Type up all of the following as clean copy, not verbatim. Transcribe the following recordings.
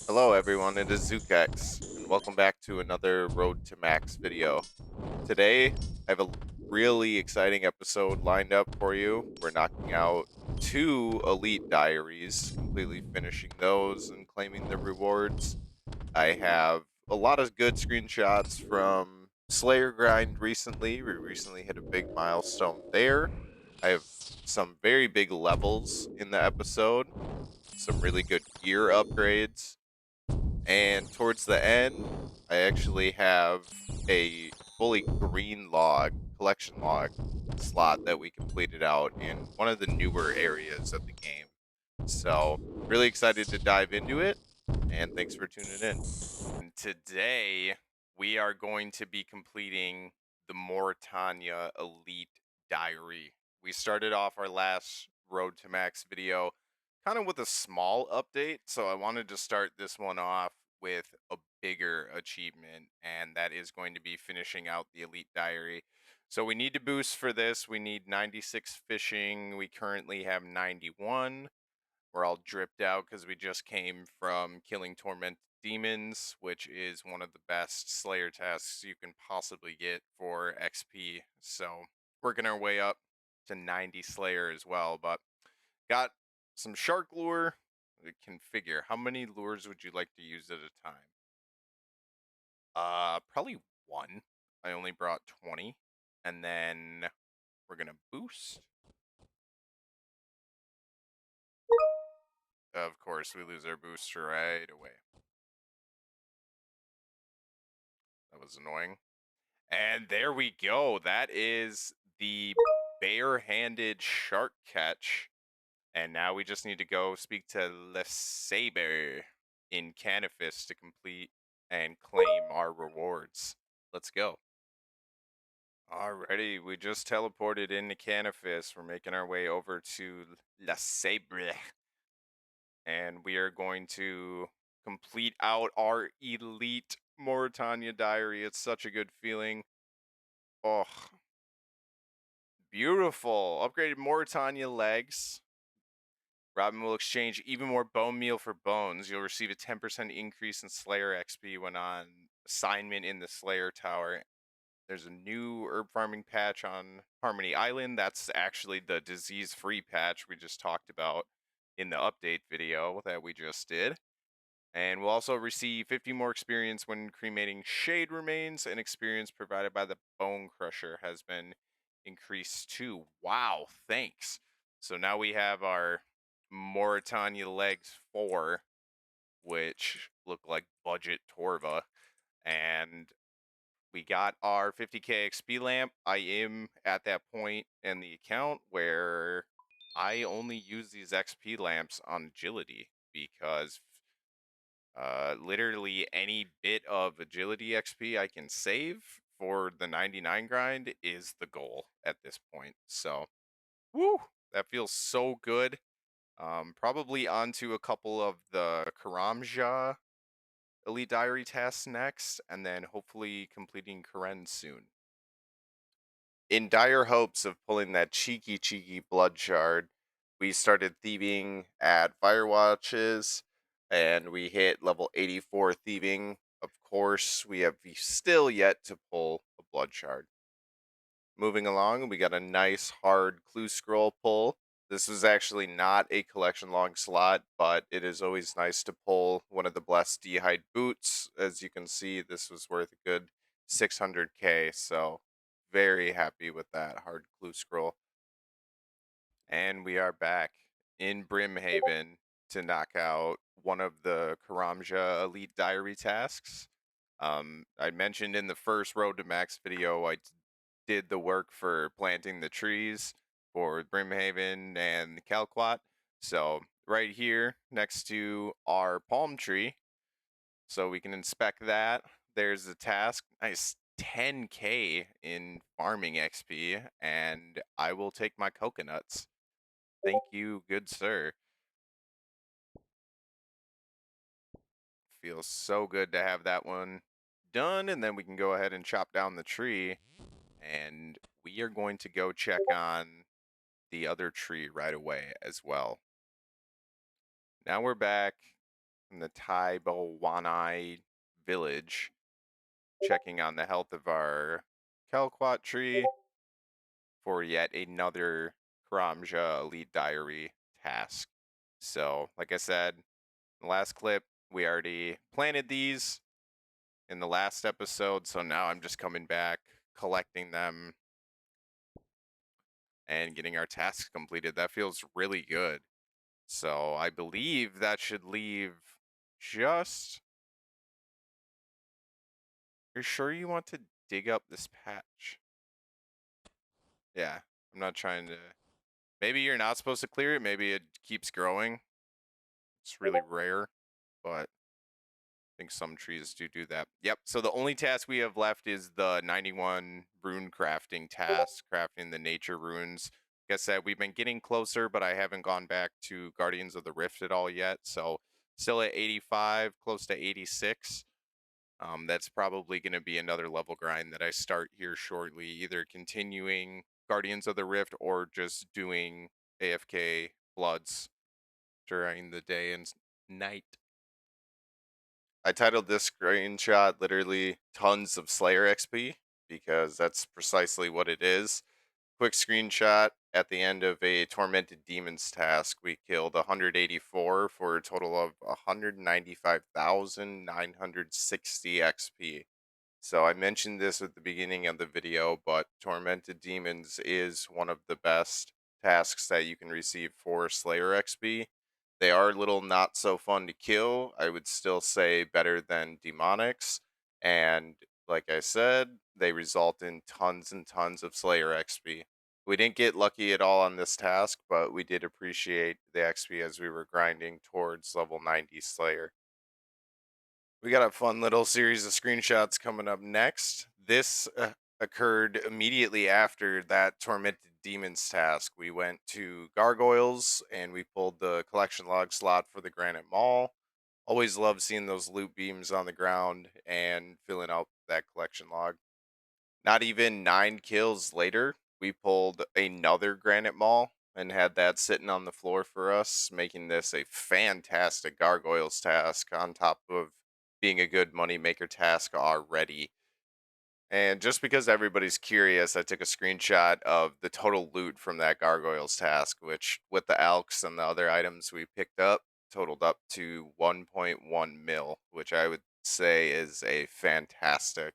Hello everyone, it is Zukex, and welcome back to another Road to Max video. Today, I have a really exciting episode lined up for you. We're knocking out 2 Elite Diaries, completely finishing those and claiming the rewards. I have a lot of good screenshots from Slayer Grind recently. We recently hit a big milestone there. I have some very big levels in the episode, some really good gear upgrades, and towards the end, I actually have a fully green log, collection log slot that we completed out in one of the newer areas of the game. So, really excited to dive into it, and thanks for tuning in. And today, we are going to be completing the Morytania Elite Diary. We started off our last Road to Max video kind of with a small update, so I wanted to start this one off with a bigger achievement, and that is going to be finishing out the Elite Diary. So we need to boost for this. We need 96 fishing. We currently have 91. We're all dripped out because we just came from killing torment demons, which is one of the best Slayer tasks you can possibly get for XP. So working our way up to 90 Slayer as well, but got some shark lure. We can figure how many lures would you like to use at a time? Probably one. I only brought 20, and then we're gonna boost. Of course, we lose our booster right away. That was annoying. And there we go. That is the bare-handed shark catch. And now we just need to go speak to LeSabre in Canifis to complete and claim our rewards. Let's go. Alrighty, we just teleported into Canifis. We're making our way over to LeSabre. And we are going to complete out our elite Morytania diary. It's such a good feeling. Oh, beautiful. Upgraded Morytania legs. Robin will exchange even more bone meal for bones. You'll receive a 10% increase in Slayer XP when on assignment in the Slayer Tower. There's a new herb farming patch on Harmony Island. That's actually the disease-free patch we just talked about in the update video that we just did. And we'll also receive 50 more experience when cremating shade remains, and experience provided by the Bone Crusher has been increased too. Wow, thanks. So now we have our Morytania Legs 4, which look like budget Torva, and we got our 50k XP lamp. I am at that point in the account where I only use these XP lamps on agility because literally any bit of agility XP I can save for the 99 grind is the goal at this point. So, woo, that feels so good. Probably onto a couple of the Karamja Elite Diary tasks next, and then hopefully completing Kourend soon. In dire hopes of pulling that cheeky blood shard, we started thieving at Firewatches, and we hit level 84 thieving. Of course, we have still yet to pull a blood shard. Moving along, we got a nice hard clue scroll pull. This is actually not a collection log slot, but it is always nice to pull one of the blessed D'hide boots. As you can see, this was worth a good 600k, so very happy with that hard clue scroll. And we are back in Brimhaven to knock out one of the Karamja Elite Diary tasks. I mentioned in the first Road to Max video, I did the work for planting the trees for Brimhaven and Calquat. So right here next to our palm tree, so we can inspect that. There's the task. Nice 10k in farming XP, and I will take my coconuts. Thank you, good sir. Feels so good to have that one done, and then we can go ahead and chop down the tree, and we are going to go check on the other tree right away as well. Now we're back in the Taibowanai village, checking on the health of our Kelquat tree for yet another Karamja Elite Diary task. So, like I said, in the last clip, we already planted these in the last episode, so now I'm just coming back, collecting them, and getting our tasks completed. That feels really good. So I believe that should leave just... You're sure you want to dig up this patch? Yeah, I'm not trying to... Maybe you're not supposed to clear it. Maybe it keeps growing. It's really rare, but I think some trees do that. Yep, so the only task we have left is the 91 rune crafting task, crafting the nature runes. Like I said, we've been getting closer, but I haven't gone back to Guardians of the Rift at all yet. So still at 85, close to 86. That's probably going to be another level grind that I start here shortly, either continuing Guardians of the Rift or just doing AFK Bloods during the day and night. I titled this screenshot literally Tons of Slayer XP because that's precisely what it is. Quick screenshot at the end of a Tormented Demons task. We killed 184 for a total of 195,960 XP. So I mentioned this at the beginning of the video, but Tormented Demons is one of the best tasks that you can receive for Slayer XP. They are a little not so fun to kill. I would still say better than Demonics. And like I said, they result in tons and tons of Slayer XP. We didn't get lucky at all on this task, but we did appreciate the XP as we were grinding towards level 90 Slayer. We got a fun little series of screenshots coming up next. This occurred immediately after that Tormented Demons task. We went to Gargoyles and we pulled the collection log slot for the Granite Mall. Always love seeing those loot beams on the ground and filling out that collection log. Not even 9 kills later, we pulled another Granite Mall and had that sitting on the floor for us, making this a fantastic Gargoyles task on top of being a good moneymaker task already. And just because everybody's curious, I took a screenshot of the total loot from that Gargoyles task, which with the Alks and the other items we picked up, totaled up to 1.1 mil, which I would say is a fantastic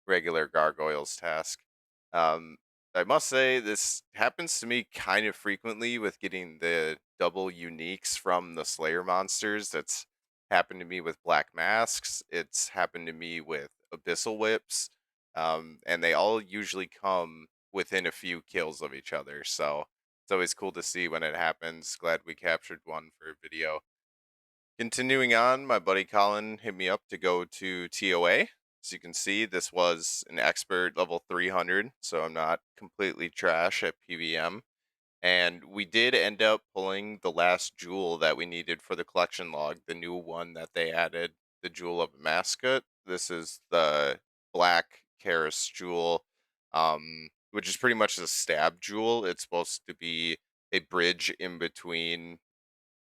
regular Gargoyles task. I must say this happens to me kind of frequently with getting the double uniques from the Slayer monsters. That's happened to me with Black Masks. It's happened to me with Abyssal Whips. And they all usually come within a few kills of each other. So it's always cool to see when it happens. Glad we captured one for a video. Continuing on, my buddy Colin hit me up to go to TOA. As you can see, this was an expert level 300, so I'm not completely trash at PVM. And we did end up pulling the last jewel that we needed for the collection log, the new one that they added, the Jewel of Amascut. This is the Black Karis jewel, which is pretty much a stab jewel. It's supposed to be a bridge in between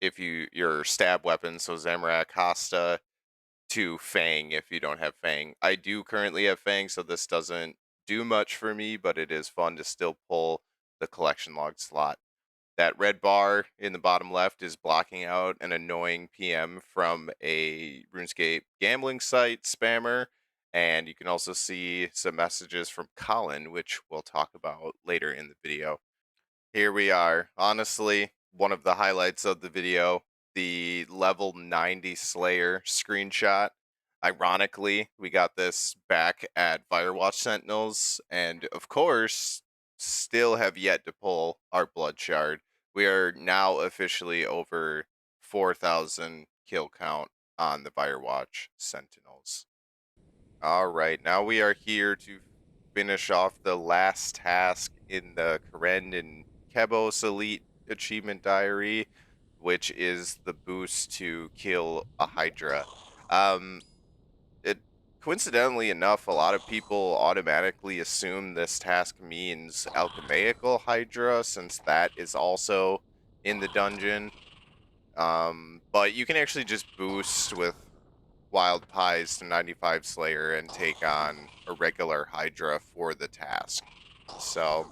if your stab weapon, so Zamorak, Hasta, to Fang if you don't have Fang. I do currently have Fang, so this doesn't do much for me, but it is fun to still pull the collection log slot. That red bar in the bottom left is blocking out an annoying PM from a RuneScape gambling site spammer. And you can also see some messages from Colin, which we'll talk about later in the video. Here we are. Honestly, one of the highlights of the video, the level 90 Slayer screenshot. Ironically, we got this back at Firewatch Sentinels, and of course, still have yet to pull our Blood Shard. We are now officially over 4,000 kill count on the Firewatch Sentinels. All right, now we are here to finish off the last task in the Kourend and Kebos Elite Achievement Diary, which is the boost to kill a Hydra. It coincidentally enough, a lot of people automatically assume this task means alchemaical Hydra, since that is also in the dungeon. But you can actually just boost with Wild Pies to 95 Slayer and take on a regular Hydra for the task. So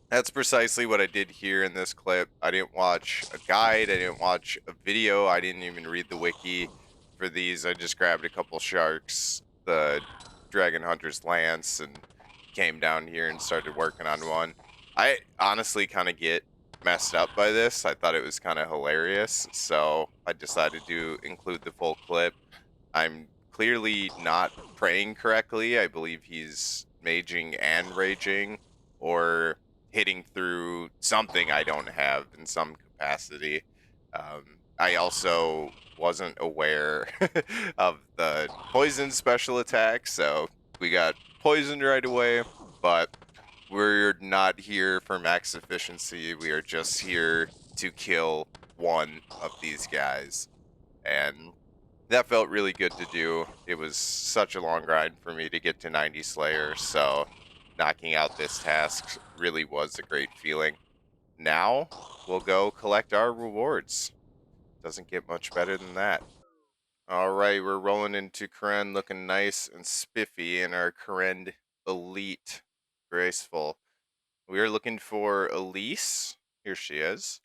that's precisely what I did here in this clip. I didn't watch a guide, I didn't watch a video, I didn't even read the wiki for these. I just grabbed a couple sharks, the Dragon Hunter's Lance, and came down here and started working on one. I honestly kind of get messed up by this. I thought it was kind of hilarious, so I decided to include the full clip. I'm clearly not praying correctly. I believe he's maging and raging, or hitting through something I don't have in some capacity. I also wasn't aware of the poison special attack, so we got poisoned right away, but we're not here for max efficiency. We are just here to kill one of these guys. And that felt really good to do. It was such a long grind for me to get to 90 Slayer, so knocking out this task really was a great feeling. Now we'll go collect our rewards. Doesn't get much better than that. All right, we're rolling into Kourend looking nice and spiffy in our Kourend Elite Graceful. We are looking for Elise. Here she is.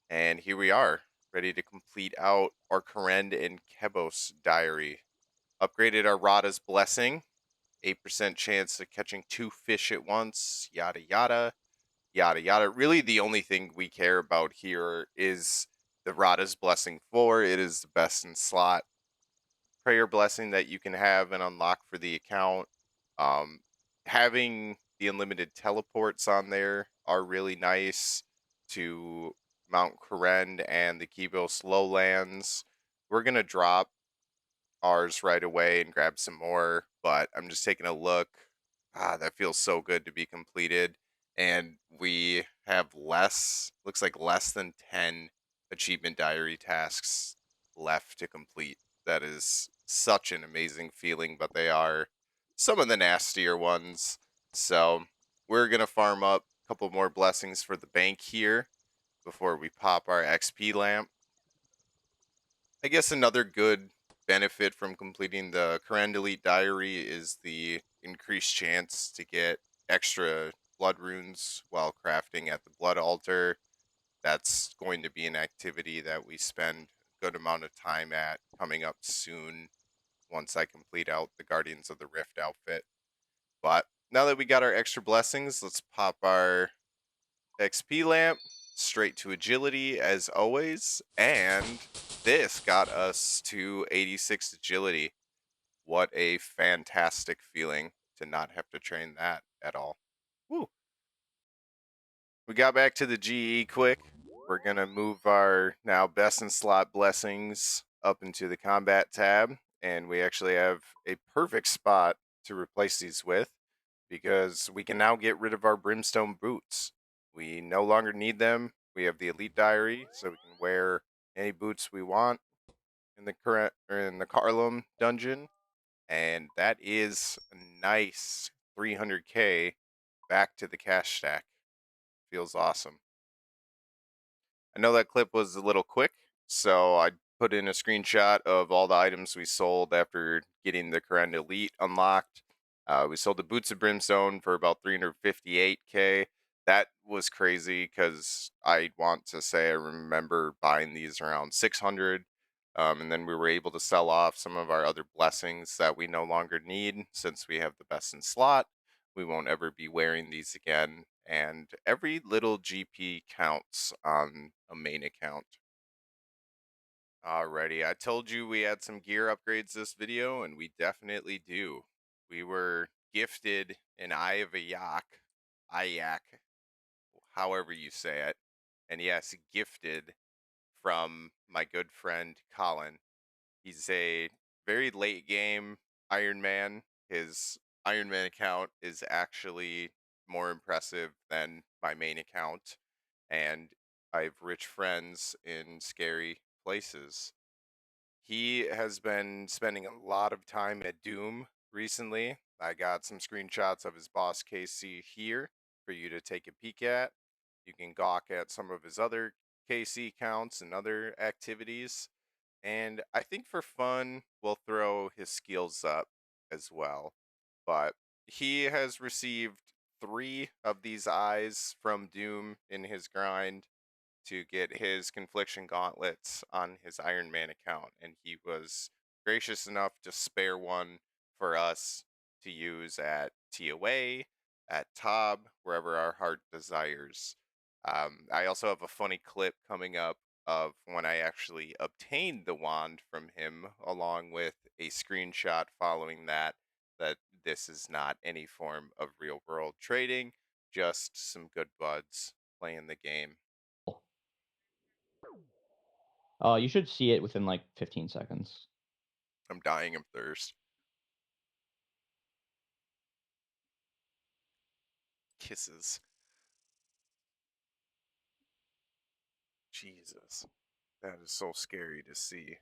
And here we are, ready to complete out our Kourend and Kebos diary. Upgraded our Rada's Blessing, 8% chance of catching 2 fish at once, yada yada, yada yada. Really, the only thing we care about here is the Rada's Blessing 4. It is the best in slot prayer blessing that you can have and unlock for the account. Um, Having the unlimited teleports on there are really nice to Mount Kourend and the Kebos lowlands. We're gonna drop ours right away and grab some more, but I'm just taking a look. That feels so good to be completed. And we have looks like less than 10 achievement diary tasks left to complete. That is such an amazing feeling, but they are some of the nastier ones. So we're going to farm up a couple more blessings for the bank here before we pop our XP lamp. I guess another good benefit from completing the Kourend Elite Diary is the increased chance to get extra blood runes while crafting at the blood altar. That's going to be an activity that we spend a good amount of time at coming up soon once I complete out the Guardians of the Rift outfit. But now that we got our extra blessings, let's pop our XP lamp straight to agility as always, and this got us to 86 agility. What a fantastic feeling to not have to train that at all. Woo. We got back to the GE quick. We're going to move our now best in slot blessings up into the combat tab, and we actually have a perfect spot to replace these with because we can now get rid of our brimstone boots. We no longer need them. We have the elite diary, so we can wear any boots we want in the current or in the Carlum dungeon, and that is a nice 300k back to the cash stack. Feels awesome. I know that clip was a little quick, so I put in a screenshot of all the items we sold after getting the Kourend Elite unlocked. We sold the Boots of Brimstone for about 358k. That was crazy because I want to say I remember buying these around 600. And then we were able to sell off some of our other blessings that we no longer need since we have the best in slot. We won't ever be wearing these again, and every little GP counts on a main account. Alrighty, I told you we had some gear upgrades this video, and we definitely do. We were gifted an Eye of Ayak, however you say it, and yes, gifted from my good friend Colin. He's a very late game Iron Man. His Iron Man account is actually more impressive than my main account, and I have rich friends in scary places. He has been spending a lot of time at Doom recently. I got some screenshots of his boss KC here for you to take a peek at. You can gawk at some of his other KC counts and other activities. And I think for fun, we'll throw his skills up as well. But he has received 3 of these eyes from Doom in his grind to get his Confliction Gauntlets on his Iron Man account, and he was gracious enough to spare one for us to use at TOA, at Tob, wherever our heart desires. I also have a funny clip coming up of when I actually obtained the wand from him, along with a screenshot following that this is not any form of real world trading, just some good buds playing the game. You should see it within like 15 seconds. I'm dying of thirst. Kisses. Jesus. That is so scary to see.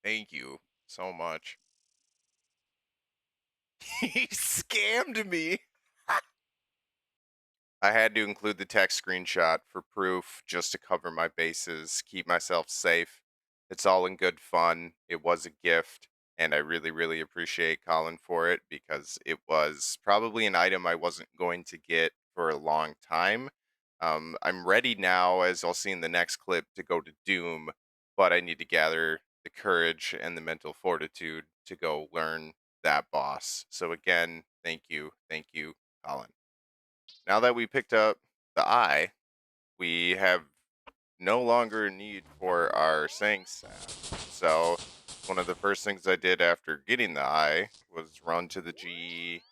Thank you so much. He scammed me. I had to include the text screenshot for proof just to cover my bases, keep myself safe. It's all in good fun. It was a gift, and I really, really appreciate Colin for it because it was probably an item I wasn't going to get for a long time. I'm ready now, as I'll see in the next clip, to go to Doom, but I need to gather the courage and the mental fortitude to go learn that boss. So, again, thank you, Colin. Now that we picked up the eye, we have no longer a need for our saying staff. So one of the first things I did after getting the eye was run to the GE,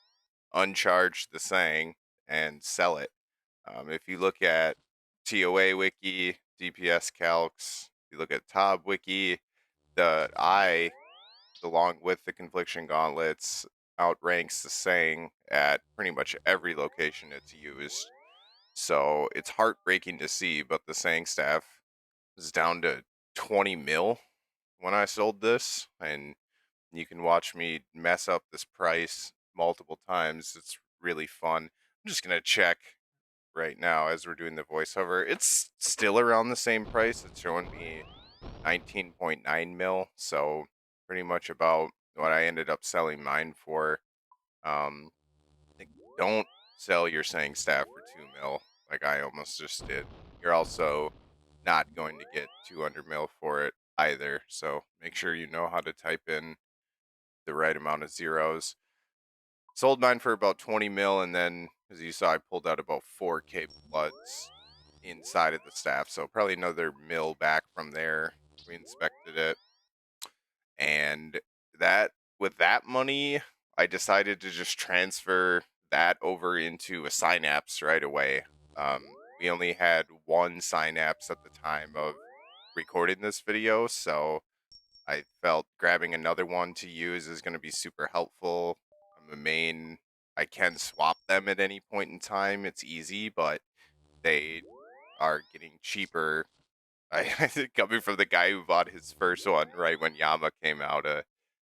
uncharge the saying, and sell it. If you look at TOA wiki, DPS calcs, you look at Tob wiki, the eye, along with the confliction gauntlets, outranks the saying at pretty much every location it's used. So it's heartbreaking to see, but the saying staff is down to 20 mil when I sold this, and you can watch me mess up this price multiple times. It's really fun. I'm just gonna check right now as we're doing the voiceover. It's still around the same price. It's showing me 19.9 mil, so pretty much about what I ended up selling mine for. Um, like, don't sell your saying staff for 2 mil like I almost just did. You're also not going to get 200 mil for it either. So make sure you know how to type in the right amount of zeros. Sold mine for about 20 mil, and then as you saw, I pulled out about 4K bloods inside of the staff. So probably another mil back from there. We inspected it, and that with that money, I decided to just transfer that over into a Synapse right away. We only had one Synapse at the time of recording this video, so I felt grabbing another one to use is going to be super helpful. I'm a main. I can swap them at any point in time. It's easy, but they are getting cheaper. Coming from the guy who bought his first one right when Yama came out,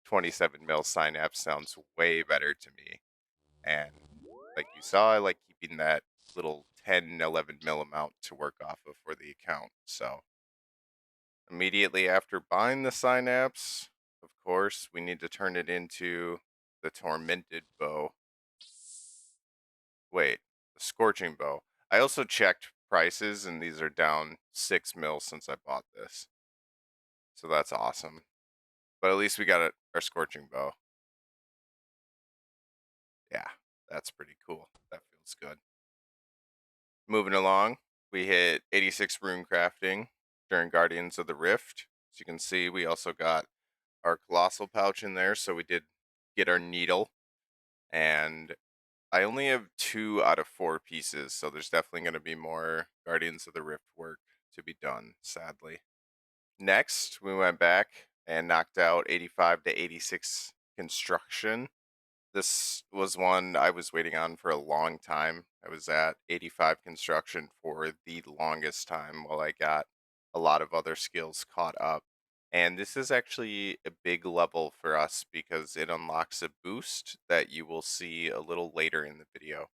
27 mil synapse sounds way better to me. And like you saw, I like keeping that little 10, 11 mil amount to work off of for the account. So immediately after buying the synapse, of course, we need to turn it into the tormented bow. Wait, the scorching bow. I also checked prices, and these are down 6 mil since I bought this. So that's awesome. But at least we got our scorching bow. Yeah, that's pretty cool. That feels good. Moving along, we hit 86 Runecrafting during Guardians of the Rift. As you can see, we also got our Colossal pouch in there, so we did get our needle. And I only have 2 out of 4 pieces, so there's definitely going to be more Guardians of the Rift work to be done, sadly. Next, we went back and knocked out 85 to 86 construction. This was one I was waiting on for a long time. I was at 85 construction for the longest time while I got a lot of other skills caught up. And this is actually a big level for us because it unlocks a boost that you will see a little later in the video.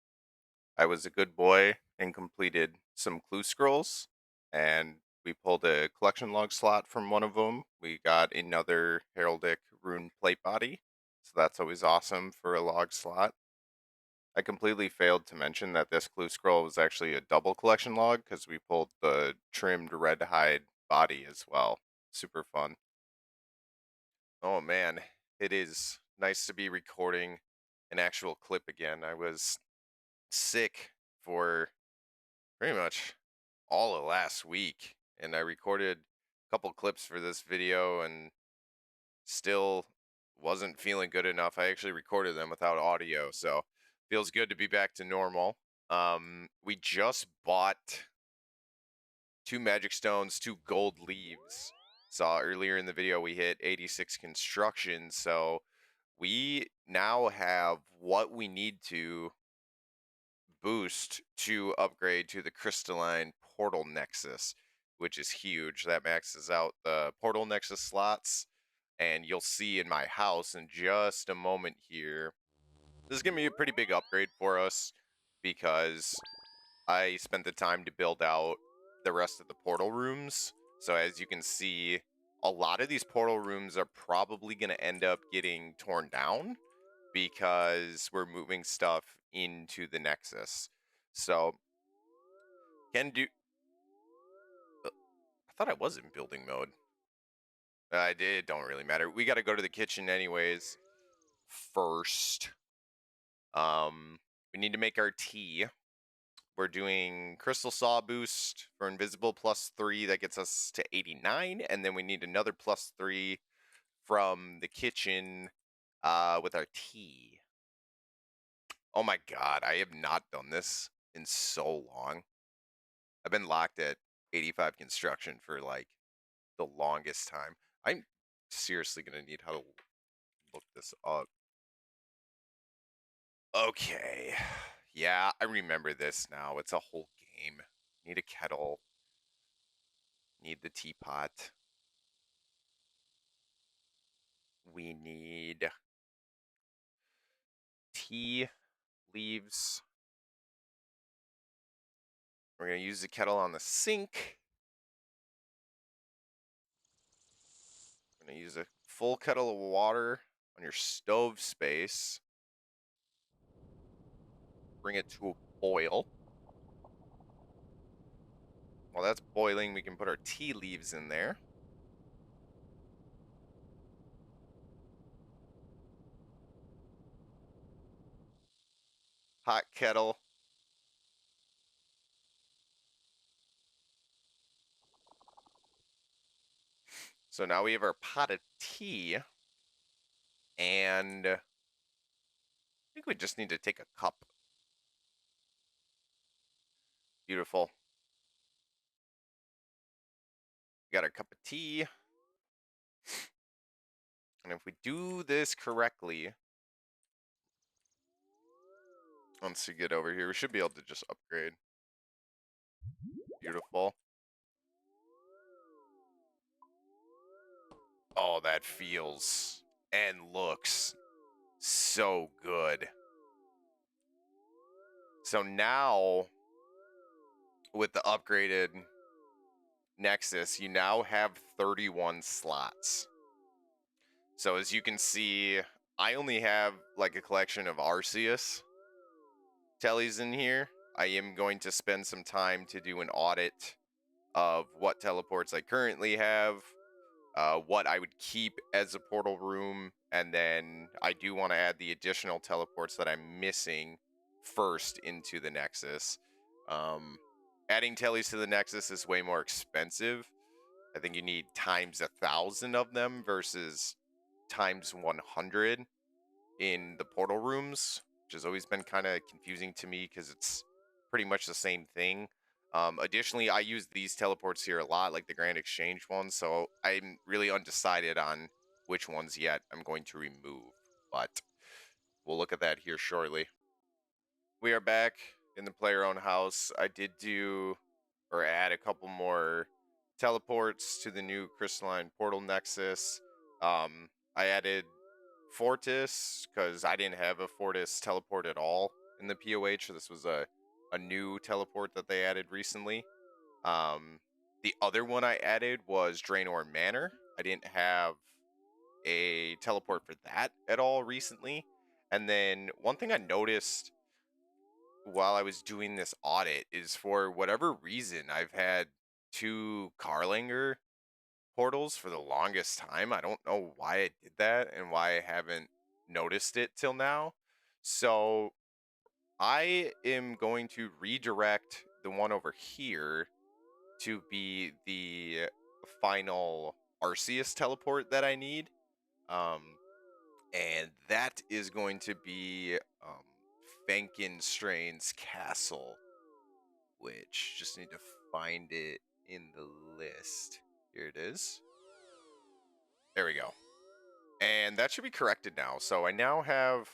I was a good boy and completed some clue scrolls, and we pulled a collection log slot from one of them. We got another heraldic rune plate body, so that's always awesome for a log slot. I completely failed to mention that this clue scroll was actually a double collection log because we pulled the trimmed red hide body as well. Super fun. Oh man, it is nice to be recording an actual clip again. I was sick for pretty much all of last week, and I recorded a couple clips for this video and still wasn't feeling good enough. I actually recorded them without audio, so feels good to be back to normal. We just bought 2 magic stones, 2 gold leaves. Saw earlier in the video we hit 86 construction, so we now have what we need to boost to upgrade to the crystalline Portal Nexus, which is huge. That maxes out the Portal Nexus slots, and you'll see in my house in just a moment here. This is going to be a pretty big upgrade for us because I spent the time to build out the rest of the portal rooms. So as you can see, a lot of these portal rooms are probably going to end up getting torn down because we're moving stuff into the Nexus. So can do. I thought I was in building mode. I did. Don't really matter. We got to go to the kitchen anyways. First, we need to make our tea. We're doing Crystal Saw boost for Invisible +3. That gets us to 89. And then we need another +3 from the kitchen with our tea. Oh my god, I have not done this in so long. I've been locked at 85 construction for like the longest time. I'm seriously going to need how to look this up. Okay. Yeah, I remember this now. It's a whole game. Need a kettle. Need the teapot. We need tea leaves. We're going to use the kettle on the sink. We're going to use a full kettle of water on your stove space. Bring it to a boil. While that's boiling, we can put our tea leaves in there. Hot kettle. So now we have our pot of tea, and I think we just need to take a cup. Beautiful. We got our cup of tea. And if we do this correctly, once we get over here, we should be able to just upgrade. Beautiful. Oh, that feels and looks so good. So now, with the upgraded Nexus, you now have 31 slots. So as you can see, I only have like a collection of Arceus tellies in here. I am going to spend some time to do an audit of what teleports I currently have, what I would keep as a portal room, and then I do want to add the additional teleports that I'm missing first into the Nexus. Adding tellies to the Nexus is way more expensive. I think you need times 1,000 of them versus times 100 in the portal rooms, which has always been kind of confusing to me because it's pretty much the same thing. Additionally, I use these teleports here a lot, like the Grand Exchange ones, so I'm really undecided on which ones yet I'm going to remove, but we'll look at that here shortly. We are back in the player-owned house. I did do, or add a couple more teleports to the new Crystalline Portal Nexus. I added Fortis, because I didn't have a Fortis teleport at all in the POH, so this was a a new teleport that they added recently. The other one I added was Draenor Manor. I didn't have a teleport for that at all recently. And then one thing I noticed while I was doing this audit is for whatever reason I've had two Carlinger portals for the longest time. I don't know why I did that and why I haven't noticed it till now. So I am going to redirect the one over here to be the final Arceus teleport that I need. Um, and that is going to be Frankenstrain's castle, which just need to find it in the list. Here it is. There we go. And that should be corrected now. So I now have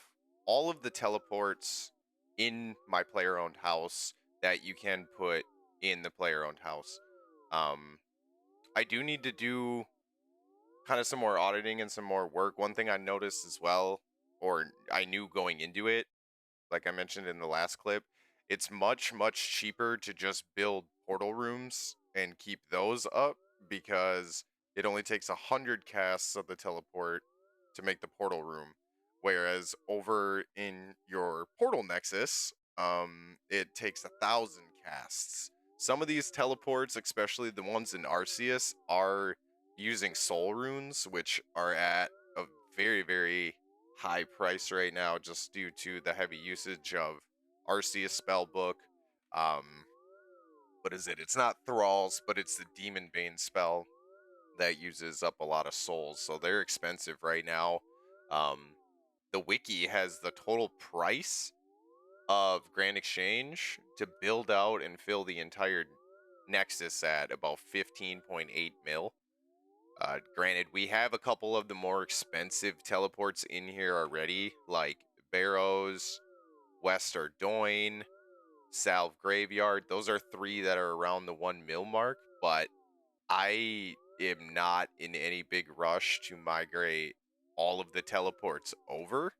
all of the teleports in my player owned house that you can put in the player owned house. Um, I do need to do kind of some more auditing and some more work. One thing I noticed as well, or I knew going into it, like I mentioned in the last clip, it's much, much cheaper to just build portal rooms and keep those up because it only takes 100 casts of the teleport to make the portal room. Whereas over in your Portal Nexus, it takes 1,000 casts. Some of these teleports, especially the ones in Arceus, are using soul runes, which are at a very, very high price right now just due to the heavy usage of Arceus spellbook. Um, what is it? It's not Thralls, but it's the Demon Bane spell that uses up a lot of souls, so they're expensive right now. Um, the wiki has the total price of Grand Exchange to build out and fill the entire Nexus at about 15.8 mil. Granted, we have a couple of the more expensive teleports in here already, like Barrows, West Ardoin, Salve Graveyard. Those are three that are around the 1 mil mark, but I am not in any big rush to migrate all of the teleports over.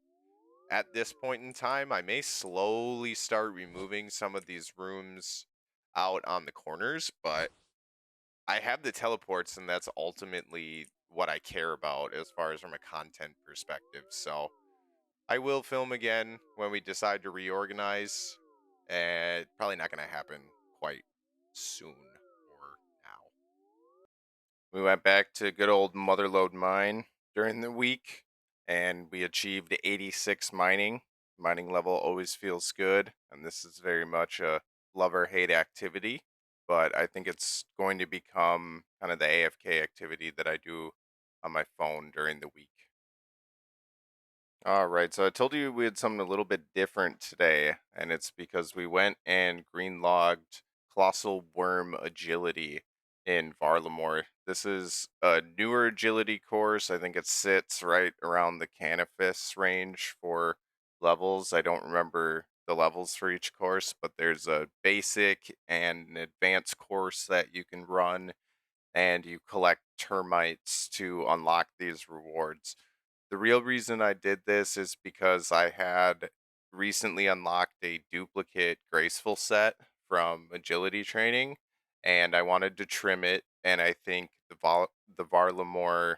At this point in time, I may slowly start removing some of these rooms out on the corners, but I have the teleports, and that's ultimately what I care about as far as from a content perspective. So I will film again when we decide to reorganize, and probably not going to happen quite soon or now. We went back to good old Motherlode Mine during the week, and we achieved 86 mining. Mining level always feels good, and this is very much a love or hate activity, but I think it's going to become kind of the AFK activity that I do on my phone during the week. All right, so I told you we had something a little bit different today, and it's because we went and green logged Colossal Worm Agility in Varlamore. This is a newer agility course. I think it sits right around the Canifis range for levels. I don't remember the levels for each course, but there's a basic and an advanced course that you can run, and you collect termites to unlock these rewards. The real reason I did this is because I had recently unlocked a duplicate Graceful set from agility training, and I wanted to trim it. And I think the Varlamore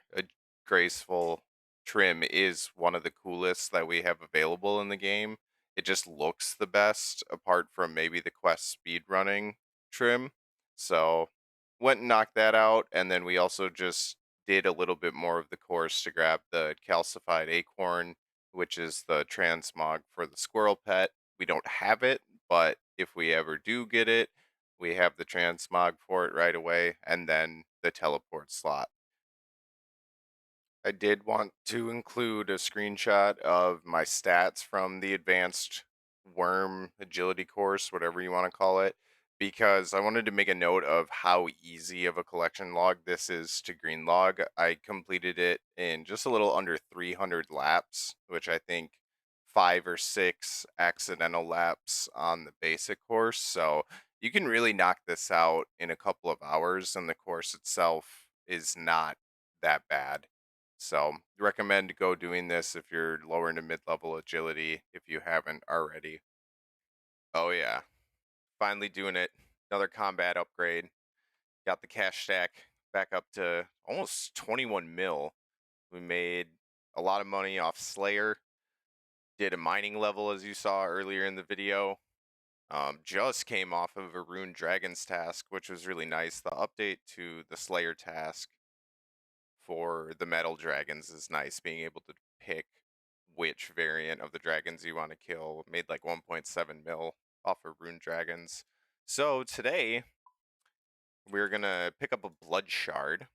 Graceful trim is one of the coolest that we have available in the game. It just looks the best, apart from maybe the quest speed running trim. So went and knocked that out, and then we also just did a little bit more of the course to grab the calcified acorn, which is the transmog for the squirrel pet. We don't have it, but if we ever do get it, we have the transmog for it right away, and then the teleport slot. I did want to include a screenshot of my stats from the advanced worm agility course, whatever you want to call it, because I wanted to make a note of how easy of a collection log this is to green log. I completed it in just a little under 300 laps, which I think 5 or 6 accidental laps on the basic course. So you can really knock this out in a couple of hours, and the course itself is not that bad. So recommend go doing this if you're lower into mid-level agility if you haven't already. Oh yeah. Finally doing it. Another combat upgrade. Got the cash stack back up to almost 21 mil. We made a lot of money off Slayer. Did a mining level as you saw earlier in the video. Just came off of a Rune Dragons task, which was really nice. The update to the Slayer task for the Metal Dragons is nice. Being able to pick which variant of the dragons you want to kill. Made like 1.7 mil off of Rune Dragons. So today we're gonna pick up a Blood Shard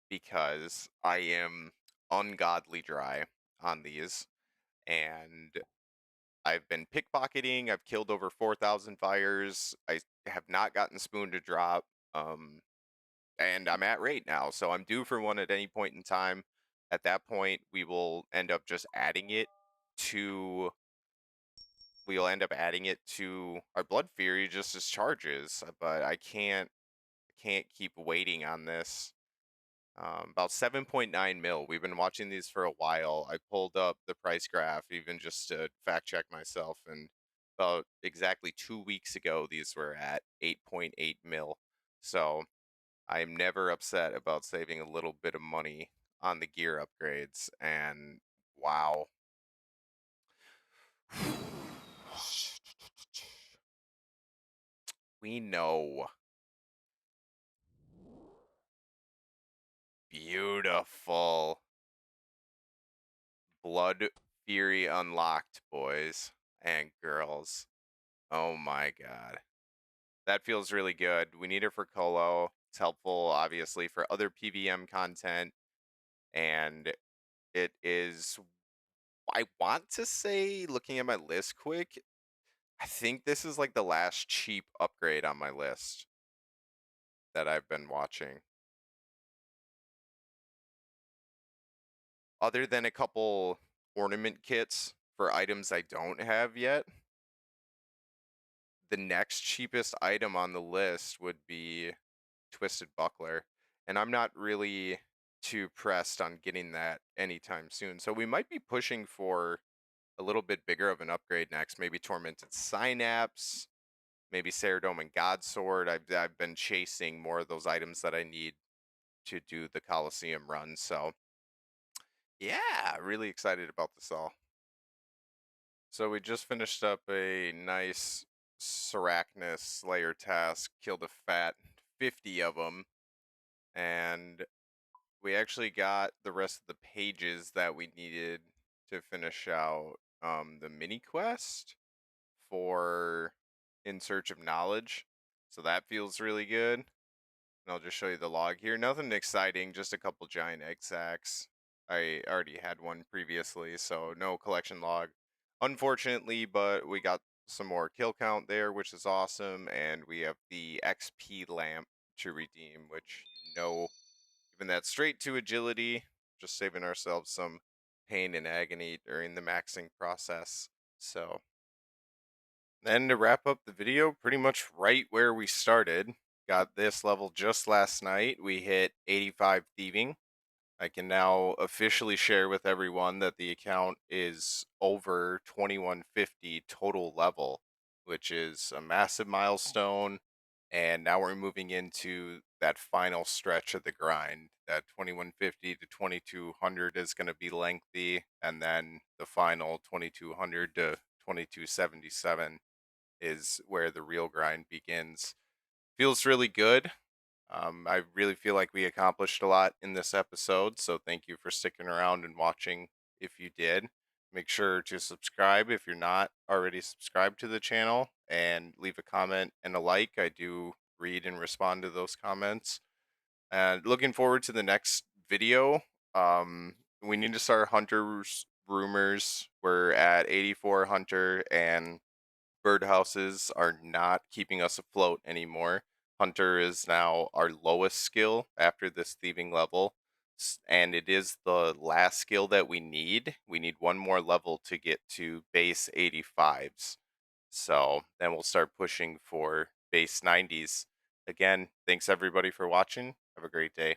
because I am ungodly dry on these, and I've been pickpocketing. I've killed over 4,000 fires. I have not gotten Spoon to drop, and I'm at rate now, so I'm due for one at any point in time. At that point, we will end up just adding it to. We'll end up adding it to our Blood Fury just as charges, but I can't keep waiting on this. About 7.9 mil. We've been watching these for a while. I pulled up the price graph even just to fact check myself, and about exactly 2 weeks ago, these were at 8.8 mil. So I'm never upset about saving a little bit of money on the gear upgrades. And wow. We know. Beautiful. Blood Fury unlocked, boys and girls. Oh my god. That feels really good. We need it for Colo. It's helpful, obviously, for other PVM content. And it is, I want to say, looking at my list quick, I think this is like the last cheap upgrade on my list that I've been watching. Other than a couple ornament kits for items I don't have yet, the next cheapest item on the list would be Twisted Buckler, and I'm not really too pressed on getting that anytime soon. So we might be pushing for a little bit bigger of an upgrade next, maybe Tormented Synapse, maybe Ceradome and Godsword. I've been chasing more of those items that I need to do the Coliseum run. So yeah, really excited about this all. So we just finished up a nice Sarachnis Slayer task, killed a fat 50 of them, and we actually got the rest of the pages that we needed to finish out the mini quest for In Search of Knowledge. So that feels really good. And I'll just show you the log here. Nothing exciting, just a couple giant egg sacs. I already had one previously, so no collection log. Unfortunately, but we got some more kill count there, which is awesome. And we have the XP lamp to redeem, which giving that straight to agility, just saving ourselves some pain and agony during the maxing process. So then to wrap up the video, pretty much right where we started. Got this level just last night. We hit 85 thieving. I can now officially share with everyone that the account is over 2150 total level, which is a massive milestone. And now we're moving into that final stretch of the grind. That 2150 to 2200 is going to be lengthy, and then the final 2200 to 2277 is where the real grind begins. Feels really good. I really feel like we accomplished a lot in this episode, so thank you for sticking around and watching if you did. Make sure to subscribe if you're not already subscribed to the channel, and leave a comment and a like. I do read and respond to those comments. And looking forward to the next video. We need to start Hunter's Rumors. We're at 84 Hunter, and birdhouses are not keeping us afloat anymore. Hunter is now our lowest skill after this thieving level, and it is the last skill that we need. We need one more level to get to base 85s. So then we'll start pushing for base 90s. Again, thanks everybody for watching. Have a great day.